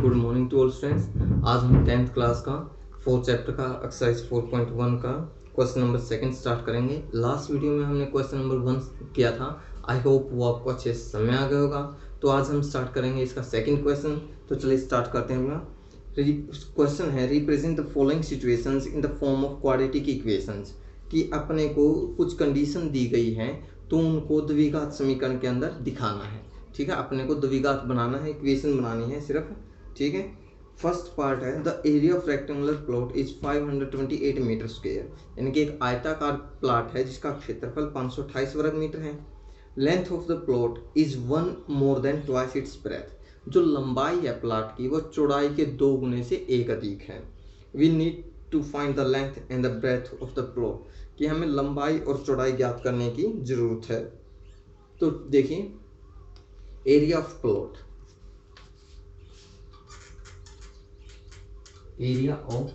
Good morning to all students. आज हम 10th class का 4th चैप्टर का एक्सरसाइज 4.1 का क्वेश्चन नंबर 2 स्टार्ट करेंगे। लास्ट वीडियो में हमने क्वेश्चन नंबर 1 किया था। आई होप वो आपको अच्छे से समझ आ गया होगा। तो आज हम स्टार्ट करेंगे इसका सेकंड क्वेश्चन। तो चलिए स्टार्ट करते हैं। क्वेश्चन है represent the following situations in the form of quadratic equations, कि अपने को कुछ कंडीशन दी गई है तो उनको द्विघात समीकरण के अंदर दिखाना है। ठीक है, अपने को द्विघात बनाना है, इक्वेशन बनानी है सिर्फ। ठीक है, फर्स्ट पार्ट है the area of rectangular plot is 528 metre square, यानी कि एक आयताकार प्लॉट है जिसका क्षेत्रफल 528 वर्ग मीटर है। Length of the plot is 1 more than twice its breath, जो लंबाई है प्लॉट की वो चौड़ाई के 2 गुने से 1 अधिक है। We need to find the length and the breadth of the plot, कि हमें लंबाई और चौड़ाई ज्ञात करने की जरूरत है। तो देखिए, area of plot, area of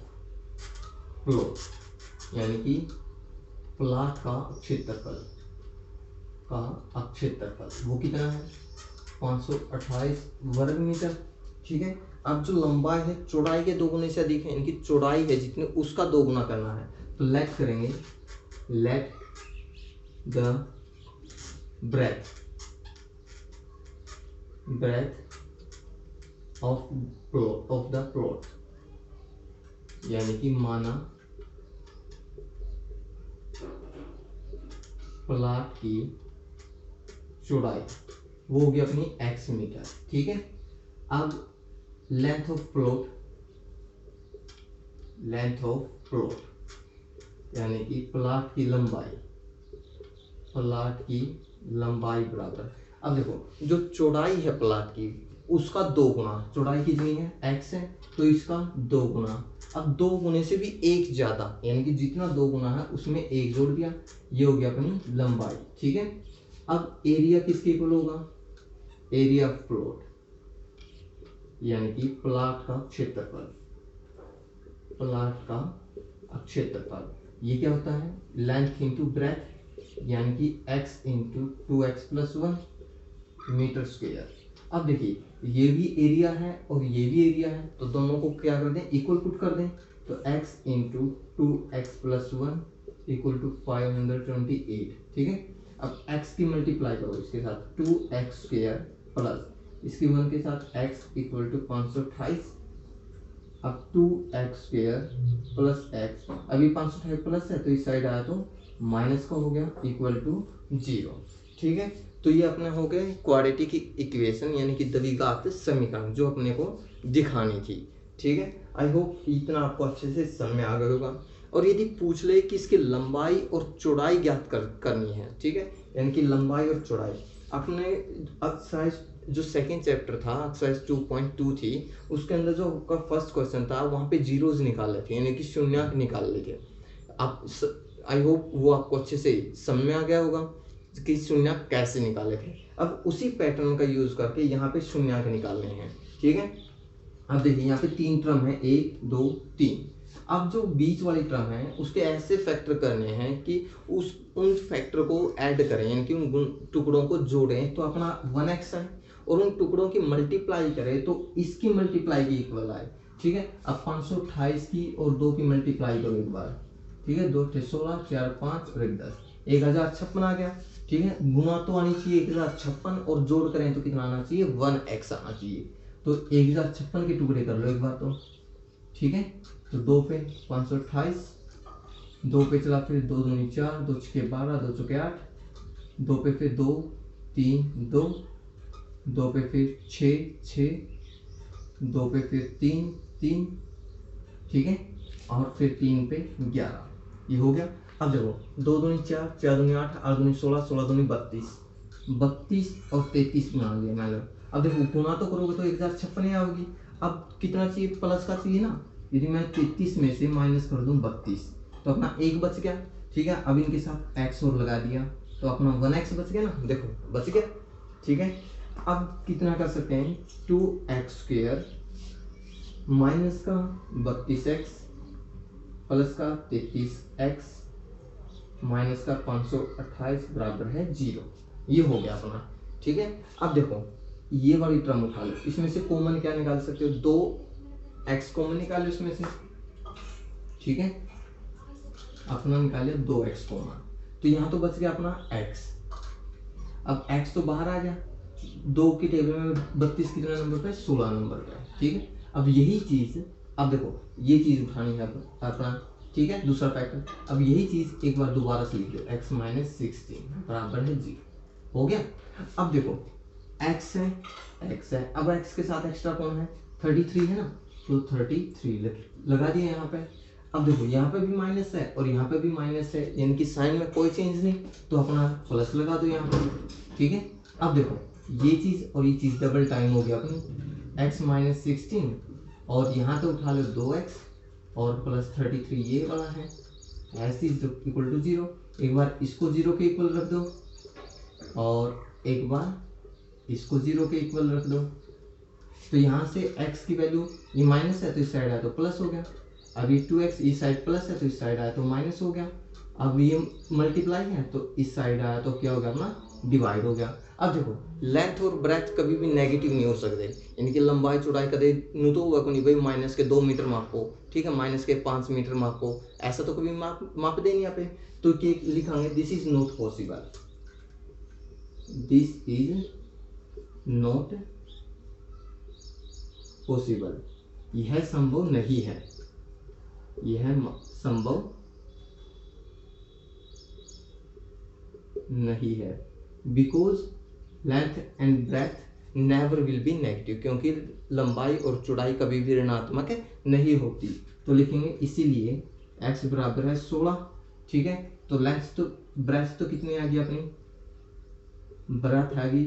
plot यानी कि प्लॉट का क्षेत्रफल वो कितना है? 528 वर्ग मीटर। ठीक है, अब जो लंबाई है चौड़ाई के 2 गुने से अधिक है, यानी कि चौड़ाई है जितने उसका 2 गुना करना है। तो लेट करेंगे, let the breadth of the plot, यानी कि माना प्लॉट की चौड़ाई वो होगी अपनी x मीटर। ठीक है, अब लेंथ ऑफ प्लॉट यानी कि प्लॉट की लंबाई बराबर। अब देखो, जो चौड़ाई है प्लॉट की उसका 2 गुना, चौड़ाई कितनी है? x है, तो इसका 2 गुना। अब 2 गुने से भी 1 ज्यादा, यानी कि जितना 2 गुना है उसमें 1 जोड़ दिया, ये हो गया अपनी लंबाई। ठीक है, अब एरिया किसके इक्वल होगा? एरिया ऑफ प्लॉट यानी कि प्लॉट का क्षेत्रफल, ये क्या होता है? लेंथ इंटू ब्रेथ, यानी कि x into 2x plus 1 metre square. अब देखिए, ये भी एरिया है और ये भी एरिया है, तो दोनों को क्या कर दें? इक्वल पुट कर दें। तो x into 2x plus 1 equal to 528। ठीक है, अब x की मल्टीप्लाई करो इसके साथ, 2x स्क्वायर प्लस इसकी 1 के साथ x इक्वल टू 528। अब 2x स्क्वायर प्लस x, अभी 528 प्लस है तो इस साइड आया तो माइनस का हो गया, इक्वल टू 0। ठीक है, तो ये अपने हो गए क्वाड्रेटिक इक्वेशन यानी कि द्विघात समीकरण जो अपने को दिखानी थी। ठीक है, आई होप इतना आपको अच्छे से समझ में आ गया होगा। और यदि पूछ ले कि इसकी लंबाई और चौड़ाई ज्ञात करनी है, ठीक है, यानी कि लंबाई और चौड़ाई, अपने एक्सरसाइज जो सेकंड चैप्टर था, एक्सरसाइज 2.2 थी, उसके अंदर जो आपका फर्स्ट क्वेश्चन था वहाँ पे जीरोज निकाले थे, यानी कि शून्यक निकाल लिए थे। आप आई होप वो आपको अच्छे से समझ में आ गया होगा कि शून्यक कैसे निकाले थे। अब उसी पैटर्न का यूज करके यहाँ पे शून्यक निकालने हैं। ठीक है, अब देखिए यहाँ पे 3 टर्म है, 1 2 3। अब जो बीच वाली टर्म है उसके ऐसे फैक्टर करने हैं कि उन फैक्टर को ऐड करें, यानी कि उन टुकड़ों को जोड़ें तो अपना 1x है, और उन टुकड़ों की मल्टीप्लाई करें तो इसकी मल्टीप्लाई की इक्वल आए। ठीक है, अब 528 की और 2 की मल्टीप्लाई करो एक बार। ठीक है, 2 16 4 5 और 1 10, 1056 आ गया। ठीक है, गुना तो आनी चाहिए 1056 और जोड़ करें तो कितना आना चाहिए? 1x आना चाहिए। तो 1056 के टुकड़े कर लो एक बार तो। ठीक है, तो 2 पे 528, 2 पे चला फिर 2 दूनी 4, 2 छके 12, 2 चौके 8, 2 पे फिर 2 3 2, 2 पे फिर 6 6, 2 पे फिर 3 3। ठीक है, और फिर 3 पे 11, ये हो गया। अब देखो, 2 दूनी 4, 4 दूनी 8, 8 दूनी 16, 16 दूनी 32, 32 और 33 बना लिया मैंने। अब देखो, गुना तो करोगे तो 1056 ही आओगी। अब कितना चाहिए? प्लस का चाहिए ना। यदि मैं 33 में से माइनस कर दूं 32 तो अपना 1 बच गया। ठीक है, अब इनके साथ x और लगा दिया तो अपना 1x बच गया ना, देखो बच गया। ठीक है, अब कितना कर सकते हैं? 2x स्क्वायर माइनस का 32x प्लस का 33x माइनस का 528 बराबर है 0। ये हो गया अपना। ठीक है, अब देखो ये वाली टर्म उठा लो, इसमें से कॉमन क्या निकाल सकते हो, 2x कॉमन निकालो इसमें से, ठीक है, अपना निकाले 2x कॉमन, तो यहाँ तो बच गया अपना x। अब x तो बाहर आ गया, 2 की टेबल में 32 कितना नंबर पे, 16 नंबर पे, ठीक है। अब यही चीज, अब देखो ये चीज उठानी है अपना, ठीक है, दूसरा फैक्टर। अब यही चीज एक बार दोबारा से लिख दो, x माइनस 16 बराबर है 0, हो गया। अब देखो x है, अब x के साथ एक्स्ट्रा कौन है, 33 है ना, तो 33 लगा दिया यहाँ पे। अब देखो यहाँ पे भी माइनस है और यहाँ पे भी माइनस है, यानी कि साइन में कोई चेंज नहीं, तो अपना प्लस लगा दो यहाँ पे, ठीक है। अब देखो ये चीज और ये चीज डबल टाइम हो गया अपनी, x माइनस 16 और यहाँ तो उठा लो 2x और प्लस 33 ये वाला है, ऐसे इक्वल टू 0। एक बार इसको 0 के इक्वल रख दो और एक बार इसको 0 के इक्वल रख दो, तो यहाँ से x की वैल्यू, ये माइनस है तो इस साइड आया तो प्लस हो गया, अब ये 2x इस साइड प्लस है तो इस साइड आया तो माइनस हो गया, अब ये मल्टीप्लाई है तो इस साइड आया तो क्या हो गया अपना, डिवाइड हो गया। अब देखो लेंथ और ब्रेथ कभी भी नेगेटिव नहीं हो सकते, यानी कि लंबाई चौड़ाई कदे नू तो होगा को नहीं भाई माइनस के 2 मीटर मापो, ठीक है, माइनस के 5 मीटर मापो, ऐसा तो कभी माप दे नहीं यहाँ पे, तो क्या लिखांगे, this is not possible, this is not possible, यह संभव नहीं है, यह संभव नहीं है, because length and breadth never will be negative, क्योंकि लंबाई और चौड़ाई कभी भी ऋणात्मक नहीं होती, तो लिखेंगे इसीलिए x बराबर है 16, ठीक है। तो लेंथ तो ब्रेथ तो कितनी आ गई अपनी, ब्रेथ आ गई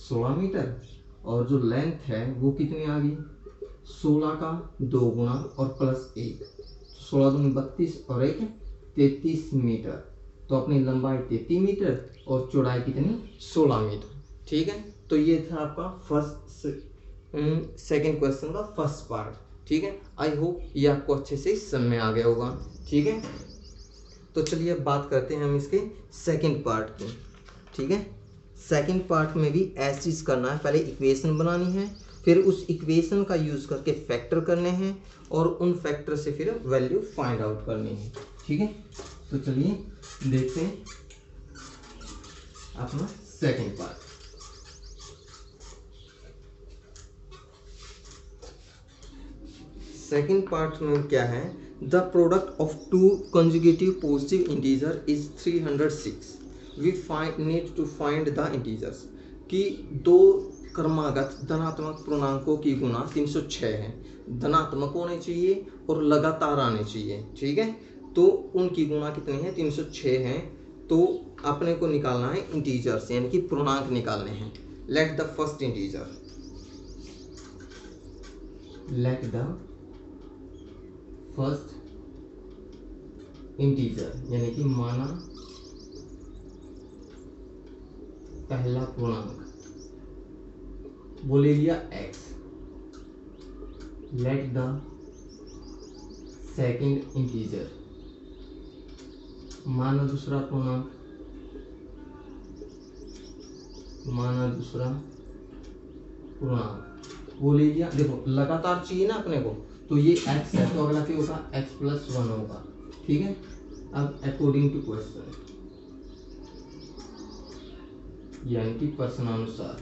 16 मीटर और जो लेंथ है वो कितनी आ गई, 16 का 2 गुना और प्लस 1, 16 दूनी 32 और 1 33 मीटर, तो अपनी लंबाई 33 मीटर और चौड़ाई कितनी 16 मीटर, ठीक है। तो ये था आपका सेकंड क्वेश्चन का फर्स्ट पार्ट, ठीक है। आई होप ये आपको अच्छे से समझ में आ गया होगा, ठीक है। तो चलिए अब बात करते हैं हम इसके सेकंड पार्ट की, ठीक है। सेकंड पार्ट में भी ऐसी चीज करना है, पहले इक्वेशन बनानी है, फिर उस इक्वेशन का यूज करके फैक्टर करने हैं और उन फैक्टर से फिर वैल्यू फाइंड आउट करनी है, ठीक है। तो चलिए देखते हैं अपना सेकंड पार्ट। सेकंड पार्ट में क्या है, the product of 2 consecutive positive integer is 306, we need to find the integers, कि 2 क्रमागत धनात्मक पूर्णांकों की गुणा 306 है, धनात्मक होने चाहिए और लगातार आने चाहिए, ठीक है। तो उनकी गुणा कितनी है, 306 है, तो अपने को निकालना है इंटीजर्स, यानी कि पूर्णांक निकालने हैं। Let the first integer, let the first integer, यानी कि माना पहला पूर्णांक, वो ले लिया x, let the second integer, माना दूसरा पूर्णांक, माना दूसरा पूर्णांक, वो ले लिया। देखो लगातार चाहिए ना अपने को, तो ये x है तो अगला क्या होगा, x प्लस 1 होगा, ठीक है। अब अकॉर्डिंग टू क्वेश्चन, यानी कि प्रश्नानुसार,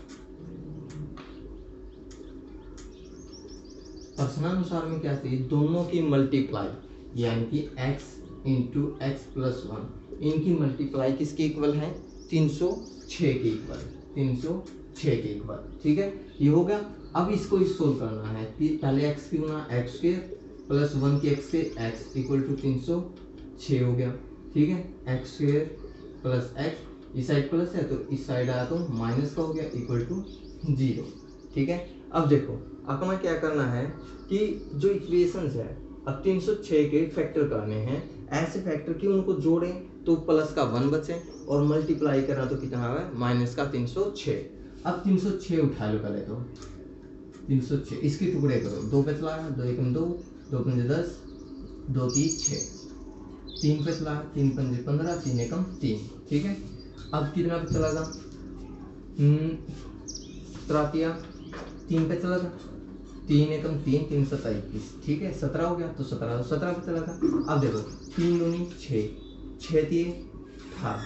प्रश्नानुसार में क्या चाहिए, दोनों की मल्टीप्लाई, यानी कि x इंटू एक्स प्लस 1, इनकी मल्टीप्लाई किसके इक्वल है, 306 के इक्वल, 306 के इक्वल, ठीक है। ये हो गया। अब इसको सोल्व करना है, पहले x की गुना x स्क्वायर प्लस 1 की x के x इक्वल टू 306 हो गया, ठीक है। x स्क्वायर प्लस x, इस साइड प्लस है तो इस साइड आया तो माइनस का हो गया, इक्वल टू 0, ठीक है। अब देखो अपना क्या करना है कि जो इक्वेशंस है, अब 306 के फैक्टर करने हैं, ऐसे फैक्टर कि उनको जोड़ें तो प्लस का 1 बचे और मल्टीप्लाई करना तो कितना है, माइनस का 306। अब 306 उठा लो पहले, तो 306 इसके टुकड़े करो, 2 पे चला, 2 एकम 2, 2 पंजे 10, 2 3 6, 3 पे चला, 3 पंजे 15, 3 एकम 3, ठीक है। अब कितना पे चलागा, सत्रह किया 3 पे चला गया, 3 एकम 3, 3 सत्ता 21, ठीक है 17 हो गया, तो 17 पे चला गया। अब देखो 3 दूनी 6, 6 दिए 18,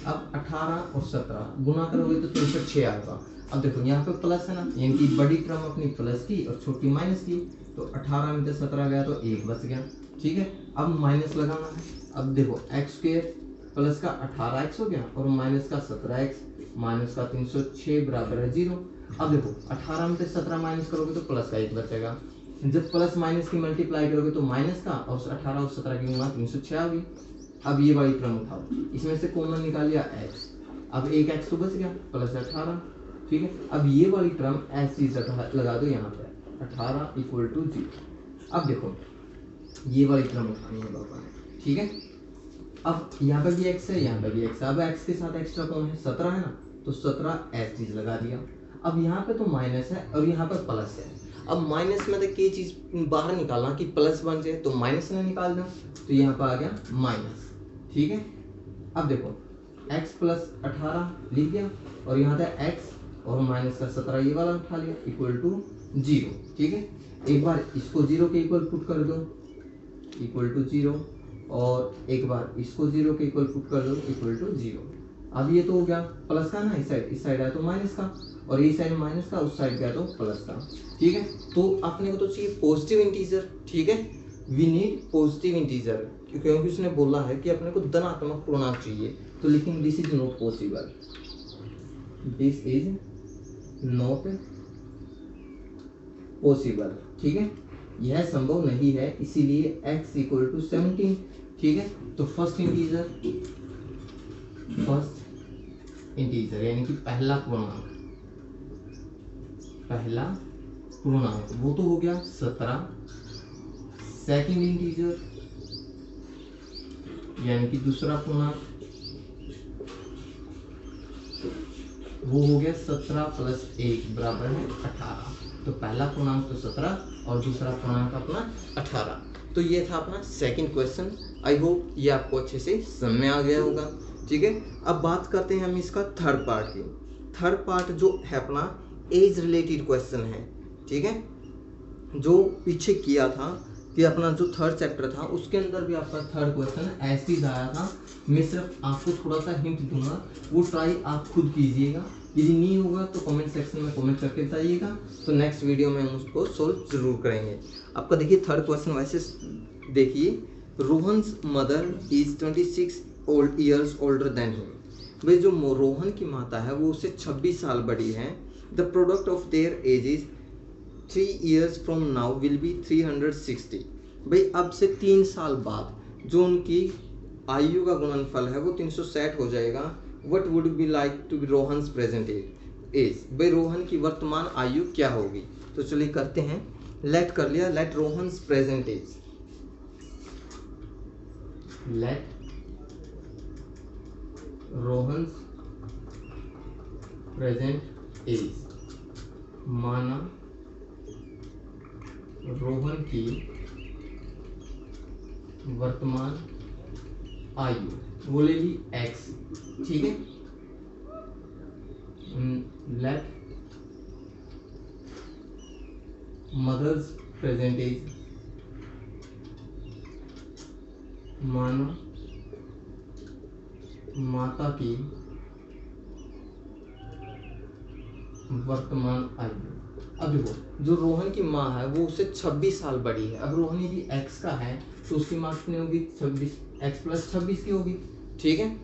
अब 18 और 17 गुना करोगे तो 306 आएगा। अब देखो यहाँ पे प्लस है ना, यानी कि बड़ी टर्म अपनी प्लस की और छोटी माइनस की, तो 18 में से 17 गया तो 1 बच गया, ठीक है। अब माइनस लगाना है। अब देखो एक्स स्क्वायर प्लस का 18x हो गया और माइनस का 17x माइनस का 306 बराबर है 0। अब देखो 18 में से 17 माइनस करोगे तो प्लस का 1 बचेगा, जब प्लस माइनस की मल्टीप्लाई करोगे तो माइनस का, और 18 और 17 की गुणा 306 आ गई। अब ये वाली टर्म उठाओ, इसमें से कॉमन निकाल लिया x, अब एक x तो बच गया प्लस 18, ठीक है। अब ये वाली टर्म ऐसी लगा दो यहाँ पे 18 इक्वल टू 0। अब देखो ये वाली टर्म उठानी है पापा ने, ठीक है। अब यहाँ पे भी x है, यहाँ पे भी x है, अब x के साथ एक्स्ट्रा कौन है 17 है ना, तो 17 ऐसी चीज लगा दिया। अब यहाँ पे तो माइनस है और यहाँ पे प्लस है। अब माइनस में तो ये चीज बाहर निकालना कि प्लस बन जाए, तो माइनस में निकाल दो, तो यहाँ पे आ गया माइनस, ठीक है। अब देखो x प्लस 18 लिख दिया और यहाँ था x और माइनस का 17 ये वाला उठा लिया इक्वल टू 0, ठीक है। एक बार इसको 0 के इक्वल पुट कर दो इक्वल टू 0, और एक बार इसको 0 के इक्वल पुट कर दो इक्वल टू 0। अब ये तो हो गया प्लस का ना, इस साइड आया तो माइनस का, और ये साइड माइनस का, उस साइड गया तो प्लस का, ठीक है। तो अपने को तो चाहिए पॉजिटिव इंटीजर, ठीक है, वी नीड पॉजिटिव इंटीजर, क्योंकि उसने बोला है कि अपने को धनात्मक पूर्णांक चाहिए, तो लेकिन this is not possible, this is not possible, ठीक है, यह संभव नहीं है, इसीलिए x इक्वल टू 17, ठीक है। तो फर्स्ट इंटीजर यानी कि पहला पूर्णांक वो तो हो गया 17। सेकंड इंटीजर यानी कि दूसरा पूर्णांक वो हो गया 17 प्लस 1 बराबर है 18। तो पहला पूर्णांक तो 17 और दूसरा पूर्णांक अपना 18। तो ये था अपना सेकंड क्वेश्चन। आई होप ये आपको अच्छे से समझ में आ गया होगा, ठीक है। अब बात करते हैं हम इसका थर्ड पार्ट की। थर्ड पार्ट जो है अपना एज रिलेटेड क्वेश्चन है, ठीक है, जो पीछे किया था कि अपना जो थर्ड चैप्टर था उसके अंदर भी आपका थर्ड क्वेश्चन ऐसे ही आया था। मैं सिर्फ आपको थोड़ा सा हिंट दूंगा, वो ट्राई आप खुद कीजिएगा, यदि नहीं होगा तो कमेंट सेक्शन में कमेंट करके बताइएगा, तो नेक्स्ट वीडियो में हम उसको सोल्व जरूर करेंगे। आपका देखिए थर्ड क्वेश्चन वैसे देखिए, Rohan's mother is 26 years older than him. भाई जो रोहन की माता है वो उससे 26 साल बड़ी है। The product of their age is 3 years from now will be 360। भाई अब से 3 साल बाद जो उनकी आयु का गुणनफल है वो 360 हो जाएगा। What would be like to be Rohan's present age. भाई रोहन की वर्तमान आयु क्या होगी, तो चलिए करते हैं। लेट कर लिया, let Rohan's present age, let Rohan's present age, माना रोहन की वर्तमान आयु वो ले ली x, ठीक है। लेट मदर्स प्रेजेंट एज, माना माता की वर्तमान आयु। अब देखो जो रोहन की माँ है वो उससे 26 साल बड़ी है। अब रोहन यदि x का है तो उसकी माँ कितनी होगी 26, x प्लस 26 की होगी, ठीक है।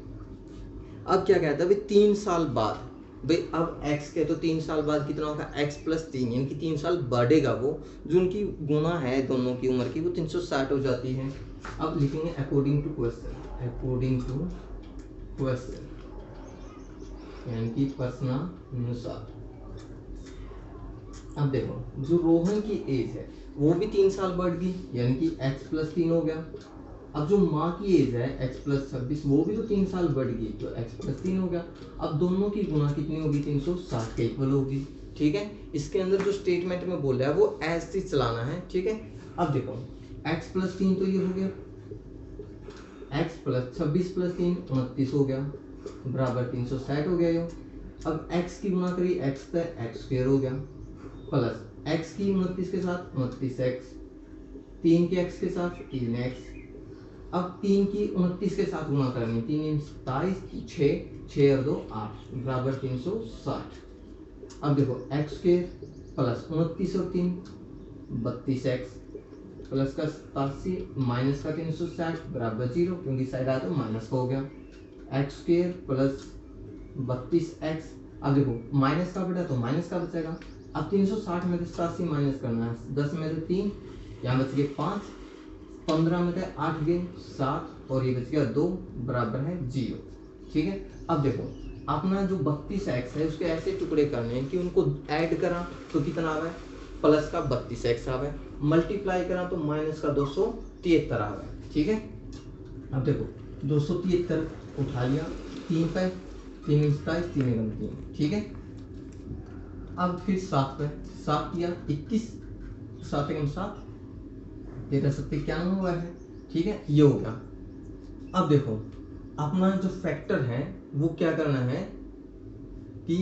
अब क्या कहता है भाई 3 साल बाद, भाई अब x के तो 3 साल बाद कितना होगा x प्लस 3, यानी कि 3 साल बढ़ेगा वो, जो उनकी गुना है दोनों की उम्र की वो 360 हो जाती है। अब लिखेंगे according to question, according to question यानी कि प्रश्नानुसार। अब देखो जो रोहन की एज है वो भी 3 साल बढ़ गई, यानी कि x प्लस 3 हो गया। अब जो माँ की एज है x प्लस 26 वो भी तो 3 साल बढ़ गई, तो x प्लस 3 हो गया। अब दोनों की गुणा कितनी होगी 360 के इक्वल होगी, ठीक है। इसके अंदर जो स्टेटमेंट में बोल रहा है वो ऐसे चलाना है, ठीक है। अब देखो x प्लस 3 तो ये हो गया, x प्लस 26 प्लस 3 29 हो गया, बराबर 360 हो गया ये। अब x की गुना करिए, x का एक्स स्क्वायर हो गया, प्लस x की 29 के साथ 29x, 3 के x के साथ 3x। अब 3 की 29 के साथ गुना करनी, 3 27, 6 और 2 8 बराबर 360। अब देखो एक्स स्क्वायर प्लस 29 और 3 32x, प्लस का 87 माइनस का 360 बराबर 0, क्योंकि साइड आया तो माइनस का हो गया। एक्स स्क्वायर प्लस 32x, अब देखो माइनस का बटा तो माइनस का बचेगा। अब 360 में से 87 माइनस करना है, 10 में से 3, यहाँ बच गए 5, 15 में से 8 गए 7 और ये बच गया 2 बराबर है 0। ठीक है, अब देखो अपना जो 32x है उसके ऐसे टुकड़े करने हैं कि उनको ऐड करा तो कितना आवे, प्लस का 32x आवे, मल्टीप्लाई करा तो माइनस का 273 आवे। ठीक है, अब देखो 273 उठा लिया, 3 पे 3 27 3 एकम 3। ठीक है, अब फिर 7 पे 7 किया 21, 7 एकम 7, 13 7 91 हुआ है। ठीक है, ये हो गया। अब देखो अपना जो फैक्टर है वो क्या करना है कि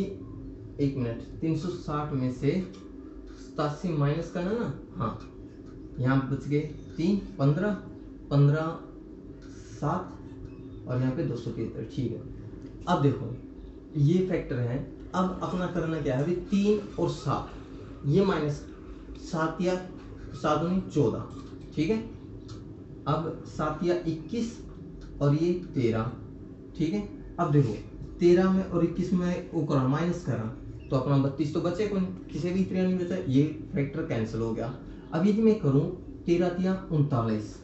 1 मिनट, 360 में से 87 माइनस करना ना, हाँ यहाँ बच गए 3, 15 15 7 और यहाँ पे 273। ठीक है, अब देखो ये फैक्टर है। अब अपना करना क्या है, अभी 3 और 7, ये माइनस 7 या 7 दूनी 14। ठीक है, अब 7 या 21 और ये 13। ठीक है, अब देखो 13 में और 21 में वो करा माइनस करा तो अपना 32 तो बचे कौन, किसी भी 13 नहीं बचा, ये फैक्टर कैंसिल हो गया। अब यदि मैं करूं 13 या 39,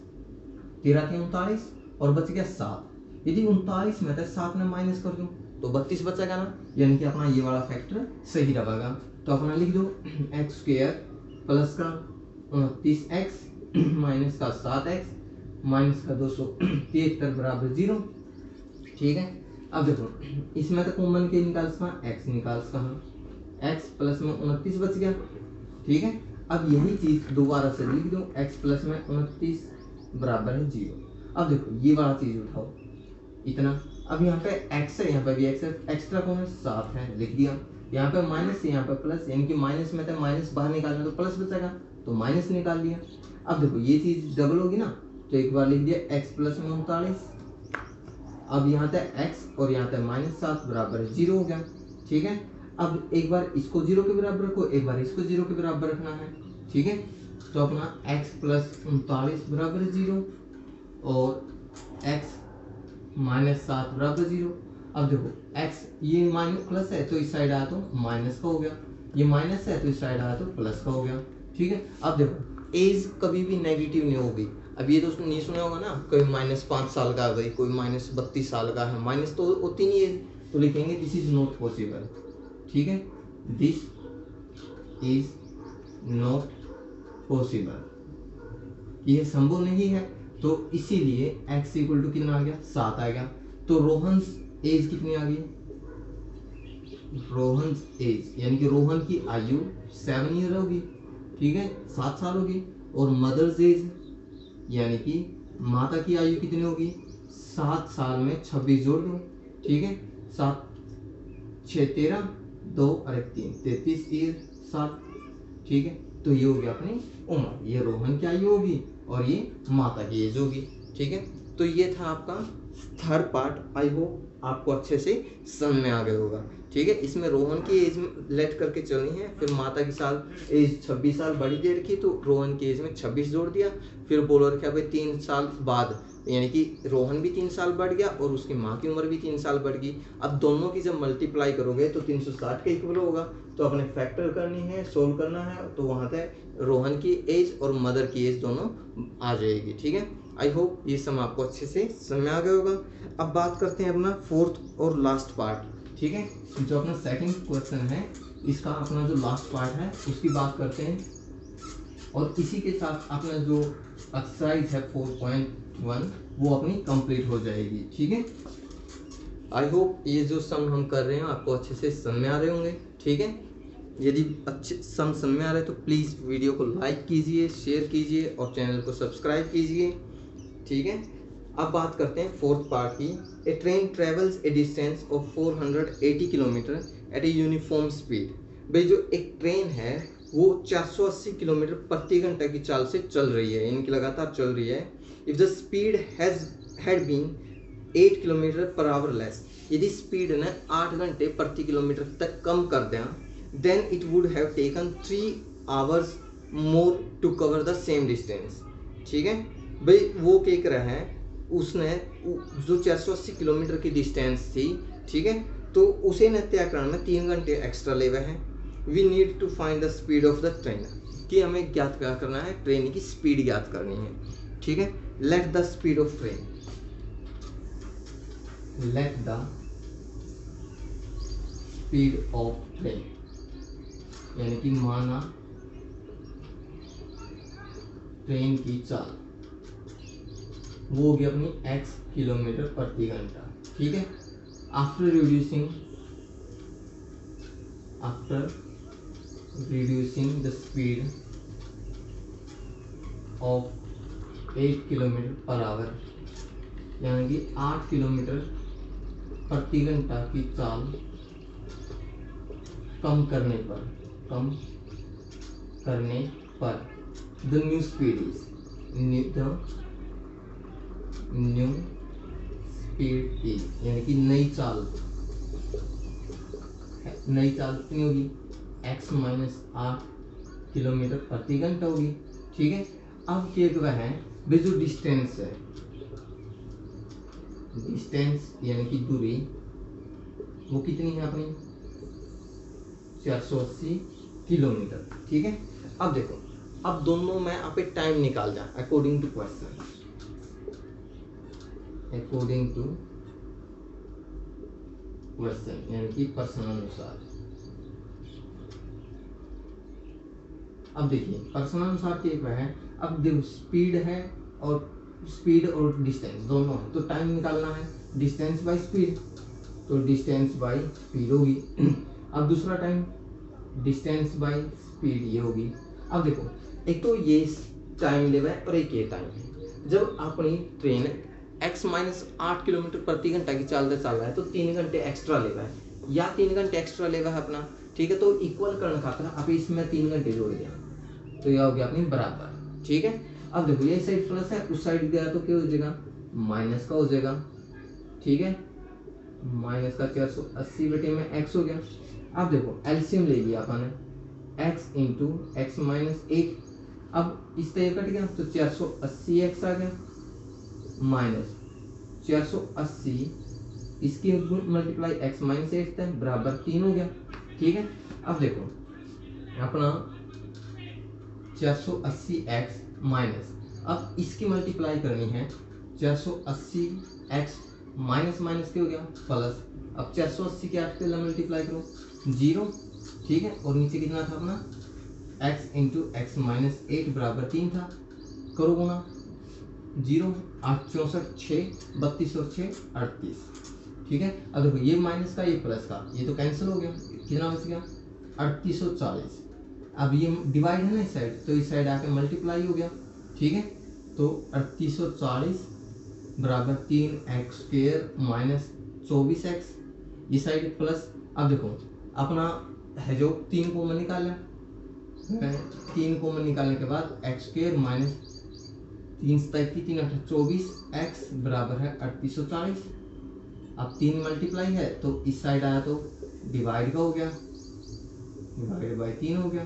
13 या 39 और बच गया 7, यदि 39 में था 7 में माइनस कर दूं तो 32 बचेगा ना, यानी कि अपना ये वाला फैक्टर सही रहेगा। तो अपना लिख दो एक्स स्क्वायर प्लस का 29x माइनस का 7x माइनस का 273 बराबर 0। ठीक है, अब देखो इसमें तो कॉमन के निकाल सकता, x निकाल सकता, x प्लस में 29 बच गया। ठीक है, अब यही चीज दोबारा से लिख दो, x प्लस में 29 बराबर है 0। अब देखो ये वाला चीज उठाओ इतना, अब यहाँ पे x है, यहाँ पे भी x है, एक्स्ट्रा कौन है 7 है, लिख दिया। यहाँ पे माइनस है, यहाँ पे प्लस, यानी कि माइनस में था माइनस बाहर निकालना तो प्लस बचेगा तो माइनस निकाल लिया। अब देखो ये चीज डबल होगी ना, तो एक बार लिख दिया x प्लस में 39, अब यहाँ पे x और यहाँ पे माइनस 7 बराबर 0 हो गया। ठीक है, अब एक बार इसको 0 के बराबर रखो, एक बार इसको 0 के बराबर रखना है। ठीक है, तो अपना x प्लस 39 बराबर 0 और x माइनस 7 बराबर 0। अब देखो x ये माइनस प्लस है तो इस साइड आया तो माइनस का हो गया, ये माइनस है तो इस साइड आया तो प्लस का हो गया। ठीक है, अब देखो एज कभी भी नेगेटिव नहीं होगी। अब ये तो नहीं सुना होगा ना, कोई -5 साल का है भाई, कोई -32 साल का है, माइनस तो होती नहीं है, तो लिखेंगे दिस इज नॉट पॉसिबल। ठीक है, दिस इज नॉट पॉसिबल, ये संभव नहीं है, तो इसीलिए x इक्वल टू कितना आ गया 7 आ गया। तो रोहन एज कितनी आ गई, रोहन एज यानी कि रोहन की आयु 7 ईयर होगी। ठीक है, 7 साल होगी, और मदर्स एज यानी कि माता की आयु कितनी होगी, 7 साल में 26 जोड़ दो। ठीक है, 7 6 13 2 और 1 3 33 ईयर 7। ठीक है, तो ये हो गया अपनी उम्र, ये रोहन की आयु होगी और ये माता की एज होगी। ठीक है, तो ये था आपका थर्ड पार्ट। आई होप आपको अच्छे से समझ में आ गया होगा। ठीक है, इसमें रोहन की एज लेट करके चलनी है, फिर माता की साल एज 26 साल बड़ी दे रखी तो रोहन की एज में 26 जोड़ दिया, फिर बोल रखा भाई 3 साल बाद, यानी कि रोहन भी 3 साल बढ़ गया और उसकी माँ की उम्र भी 3 साल बढ़ गई। अब दोनों की जब मल्टीप्लाई करोगे तो 360 के इक्वल होगा, तो अपने फैक्टर करनी है, सोल्व करना है, तो वहाँ पे रोहन की एज और मदर की एज दोनों आ जाएगी। ठीक है, आई होप ये सब आपको अच्छे से समझ में आ गया होगा। अब बात करते हैं अपना फोर्थ और लास्ट पार्ट। ठीक है, जो अपना सेकंड क्वेश्चन है इसका अपना जो लास्ट पार्ट है उसकी बात करते हैं, और इसी के साथ अपना जो एक्सरसाइज है 4.1 वो अपनी कंप्लीट हो जाएगी। ठीक है, आई होप ये जो सम हम कर रहे हैं आपको अच्छे से समझ में आ रहे होंगे। ठीक है, यदि अच्छे सम समझ में आ रहे हैं तो प्लीज़ वीडियो को लाइक कीजिए, शेयर कीजिए और चैनल को सब्सक्राइब कीजिए। ठीक है, अब बात करते हैं फोर्थ पार्ट की। A train travels a distance of 480 kilometre at a uniform speed. भाई जो एक ट्रेन है वो 480 किलोमीटर प्रति घंटा की चाल से चल रही है, इनकी लगातार चल रही है। If the speed had been 8 kilometre per hour less, यदि स्पीड ने 8 घंटे प्रति किलोमीटर तक कम कर दिया, then it would have taken 3 hours more to cover the same distance. ठीक है भाई, वो क्या कर रहा है, उसने जो 480 किलोमीटर की डिस्टेंस थी, ठीक है, तो उसे न तय करने में 3 घंटे एक्स्ट्रा ले हुए हैं। We need to find the speed of the train, कि हमें ज्ञात क्या करना है, ट्रेन की स्पीड ज्ञात करनी है। ठीक है, let the speed of train, let the speed of train, यानी कि माना ट्रेन की चाल वो होगी अपनी x किलोमीटर प्रति घंटा। ठीक है, after reducing the speed of 8 kilometre per our, यानी कि 8 किलोमीटर प्रति घंटा की चाल कम करने पर द न्यू स्पीड इज यानी कि नई चाल कितनी होगी, x माइनस 8 किलोमीटर प्रति घंटा होगी। ठीक है, अब क्या वह है भाई, जो डिस्टेंस है, डिस्टेंस यानी कि दूरी, वो कितनी है अपनी 480 किलोमीटर। ठीक है, अब देखो, अब दोनों में आप टाइम निकाल जा अकॉर्डिंग टू क्वेश्चन, यानी कि प्रश्न अनुसार। अब देखिए प्रश्नानुसार क्या है, अब देखो स्पीड है और डिस्टेंस दोनों है, तो टाइम निकालना है डिस्टेंस बाय स्पीड, तो डिस्टेंस बाय स्पीड होगी। अब दूसरा टाइम डिस्टेंस बाय स्पीड ये होगी। अब देखो, एक तो ये टाइम ले है और एक ये टाइम है। जब अपनी ट्रेन x माइनस 8 किलोमीटर प्रति घंटा की चाल से चल रहा है, तो 3 घंटे एक्स्ट्रा ले है, या 3 घंटे एक्स्ट्रा ले है अपना। ठीक है, तो इक्वल करने खातिर अब इसमें 3 घंटे जोड़ दिया, तो यह हो गया अपनी बराबर। ठीक है, अब देखो ये साइड प्लस है, उस साइड गया तो क्या हो जाएगा, माइनस का हो जाएगा। ठीक है, माइनस का 480 बटे में x हो गया। अब देखो एलसीएम ले लिया अपन ने, x इंटू एक्स माइनस 8, अब इस तरह कट गया तो 480x आ गया, माइनस 480 इसकी मल्टीप्लाई x माइनस 8 था, बराबर 3 हो गया। ठीक है, अब देखो अपना 480x माइनस, अब इसकी मल्टीप्लाई करनी है 480x माइनस माइनस क्या हो गया प्लस, अब 480 के 8 पे मल्टीप्लाई करो 0। ठीक है, और नीचे कितना था अपना x इंटू एक्स माइनस 8 बराबर 3 था, करो गुना 0, 8 64 6 32 और 6 38। ठीक है, अब देखो ये माइनस का ये प्लस का ये तो कैंसिल हो गया, कितना बच गया 3840। अब ये डिवाइड है ना इस साइड, तो इस साइड आके मल्टीप्लाई हो गया। ठीक है, तो 3840 बराबर 3x स्क्वायर माइनस 24x, ये साइड प्लस। अब देखो अपना है जो 3 कॉमन निकाला, 3 कॉमन निकालने के बाद x स्क्वायर माइनस 3 3 8 24x बराबर है 3840। अब 3 मल्टीप्लाई है तो इस साइड आया तो डिवाइड का हो गया, डिवाइड बाई 3 हो गया,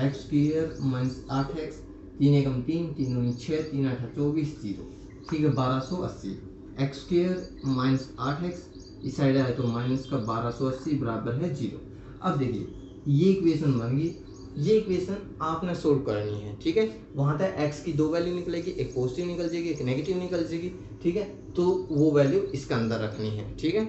एक्स स्क्वायर माइनस 8x, 3 एकम 3 3 दूनी 6 3 8 24 0। ठीक है, 1280 एक्स स्क्वायर माइनस 8x, इस साइड आया तो माइनस का 1280 बराबर है 0। अब देखिए ये इक्वेशन बन गई, ये इक्वेशन आपने सोल्व करनी है। ठीक है, वहाँ तक x की 2 वैल्यू निकलेगी, एक पॉजिटिव निकल जाएगी एक नेगेटिव निकल जाएगी। ठीक है, तो वो वैल्यू इसके अंदर रखनी है। ठीक है।